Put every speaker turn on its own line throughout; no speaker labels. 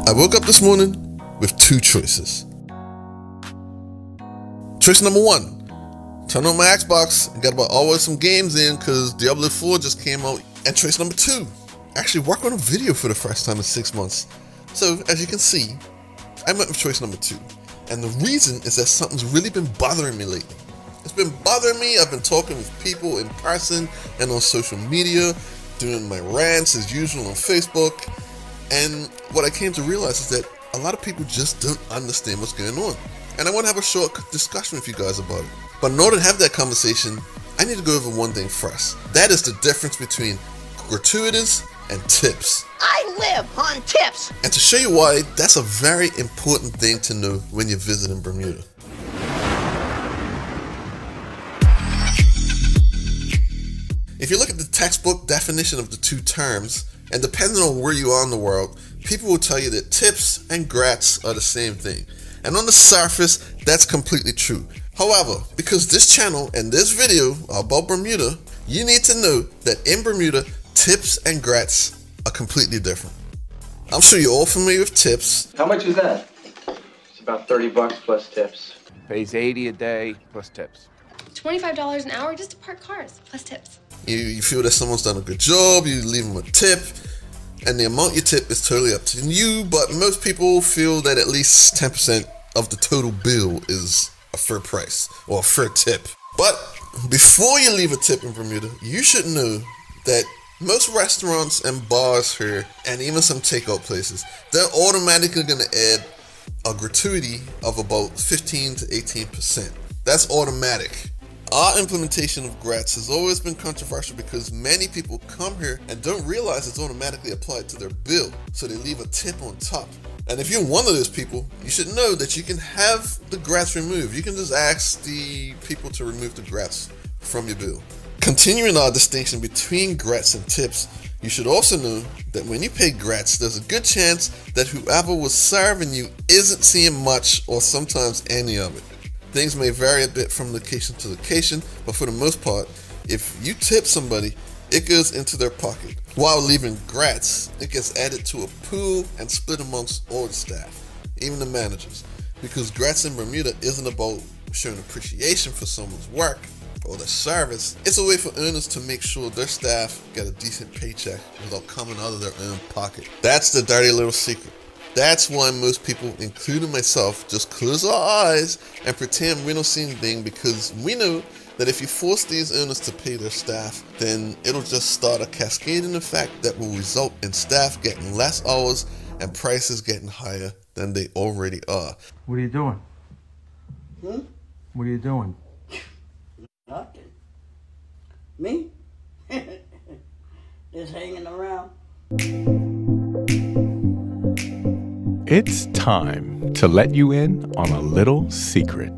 I woke up this morning with two choices. Choice number one, turn on my Xbox and got about always some games in because Diablo 4 just came out. And choice number two, actually work on a video for the first time in 6 months. So as you can see, I went with choice number two. And the reason is that something's really been bothering me lately. It's been bothering me. I've been talking with people in person and on social media, doing my rants as usual on Facebook. And what I came to realize is that a lot of people just don't understand what's going on. And I want to have a short discussion with you guys about it. But in order to have that conversation, I need to go over one thing first. That is the difference between gratuities and tips.
I live on tips.
And to show you why, that's a very important thing to know when you're visiting Bermuda. If you look at the textbook definition of the two terms, and depending on where you are in the world, people will tell you that tips and grats are the same thing. And on the surface, that's completely true. However, because this channel and this video are about Bermuda, you need to know that in Bermuda, tips and grats are completely different. I'm sure you're all familiar with tips.
How much is that?
It's about 30 bucks plus tips.
Pays 80 a day plus tips.
$25 an hour just to park cars, plus tips.
You feel that someone's done a good job, you leave them a tip, and the amount you tip is totally up to you, but most people feel that at least 10% of the total bill is a fair price or a fair tip. But before you leave a tip in Bermuda, you should know that most restaurants and bars here, and even some takeout places, they're automatically going to add a gratuity of about 15 to 18%. That's automatic. Our implementation of grats has always been controversial because many people come here and don't realize it's automatically applied to their bill, so they leave a tip on top. And if you're one of those people, you should know that you can have the grats removed. You can just ask the people to remove the grats from your bill. Continuing our distinction between grats and tips, you should also know that when you pay grats, there's a good chance that whoever was serving you isn't seeing much or sometimes any of it. Things may vary a bit from location to location, but for the most part, if you tip somebody, it goes into their pocket. While leaving grats, it gets added to a pool and split amongst all the staff, even the managers. Because grats in Bermuda isn't about showing appreciation for someone's work or their service. It's a way for earners to make sure their staff get a decent paycheck without coming out of their own pocket. That's the dirty little secret. That's why most people, including myself, just close our eyes and pretend we don't see anything, because we know that if you force these owners to pay their staff, then it'll just start a cascading effect that will result in staff getting less hours and prices getting higher than they already are.
What are you doing? What are you doing?
Nothing. Me? Just hanging around.
It's time to let you in on a little secret.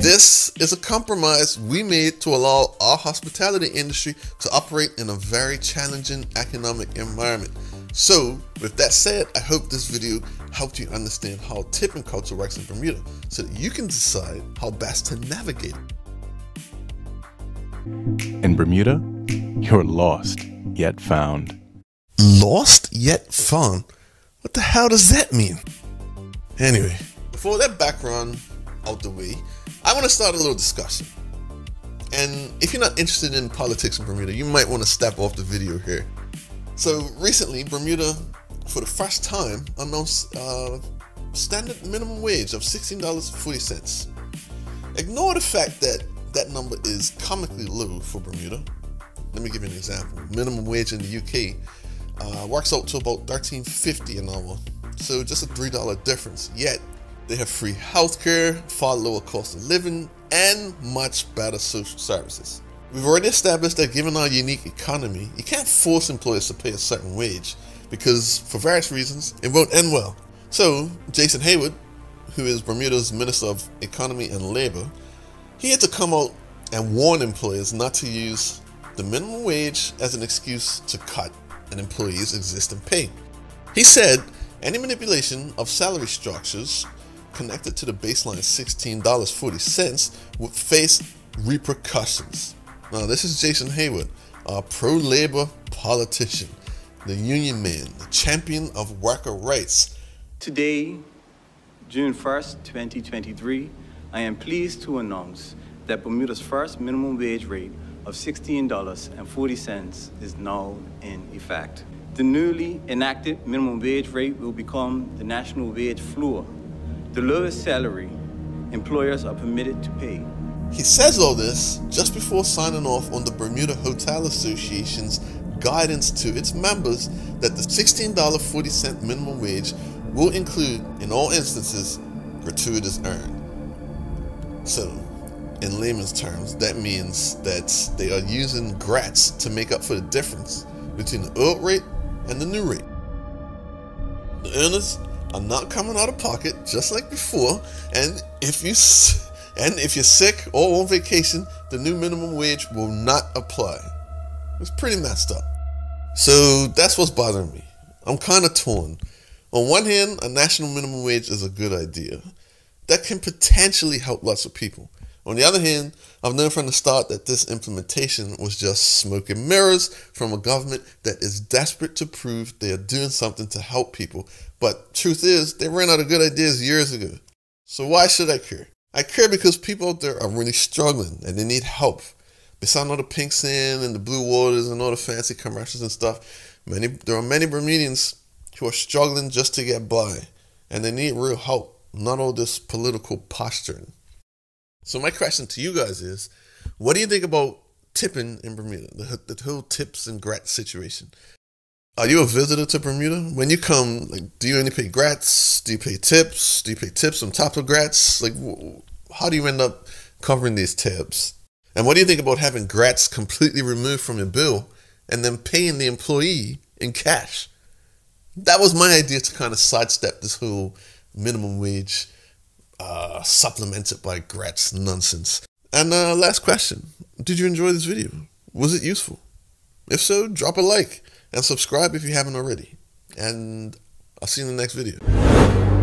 This is a compromise we made to allow our hospitality industry to operate in a very challenging economic environment. So, with that said, I hope this video helped you understand how tipping culture works in Bermuda so that you can decide how best to navigate it.
In Bermuda, you're lost yet found.
Lost yet found? What the hell does that mean? Anyway, before that background out the way, I want to start a little discussion. And if you're not interested in politics in Bermuda, you might want to step off the video here. So recently, Bermuda, for the first time, announced a standard minimum wage of $16.40. Ignore the fact that that number is comically low for Bermuda. Let me give you an example. Minimum wage in the UK works out to about $13.50 an hour, so just a $3 difference. Yet they have free healthcare, far lower cost of living, and much better social services. We've already established that given our unique economy, you can't force employers to pay a certain wage because, for various reasons, it won't end well. So Jason Hayward, who is Bermuda's Minister of Economy and Labor, he had to come out and warn employers not to use the minimum wage as an excuse to cut an employee's existing pay. He said any manipulation of salary structures connected to the baseline $16.40 would face repercussions. Now, this is Jason Hayward, a pro-labor politician. the union man, the champion of worker rights.
Today, June 1st, 2023, I am pleased to announce that Bermuda's first minimum wage rate of $16.40 is now in effect. The newly enacted minimum wage rate will become the national wage floor, the lowest salary employers are permitted to pay.
He says all this just before signing off on the Bermuda Hotel Association's guidance to its members that the $16.40 minimum wage will include, in all instances, gratuitous earned. So, in layman's terms, that means that they are using grats to make up for the difference between the old rate and the new rate. The earners are not coming out of pocket just like before, and if you're sick or on vacation, the new minimum wage will not apply. It's pretty messed up. So that's what's bothering me. I'm kind of torn. On one hand, a national minimum wage is a good idea. That can potentially help lots of people. On the other hand, I've known from the start that this implementation was just smoke and mirrors from a government that is desperate to prove they are doing something to help people. But truth is, they ran out of good ideas years ago. So why should I care? I care because people out there are really struggling and they need help. Besides all the pink sand and the blue waters and all the fancy commercials and stuff, there are many Bermudians who are struggling just to get by. And they need real help, not all this political posturing. So my question to you guys is, what do you think about tipping in Bermuda, the whole tips and grats situation? Are you a visitor to Bermuda? When you come, do you only pay grats? Do you pay tips? Do you pay tips on top of grats? How do you end up covering these tips? And what do you think about having grats completely removed from your bill and then paying the employee in cash? That was my idea to kind of sidestep this whole minimum wage supplemented by grats nonsense. And last question, did you enjoy this video? Was it useful? If so, drop a like and subscribe if you haven't already. And I'll see you in the next video.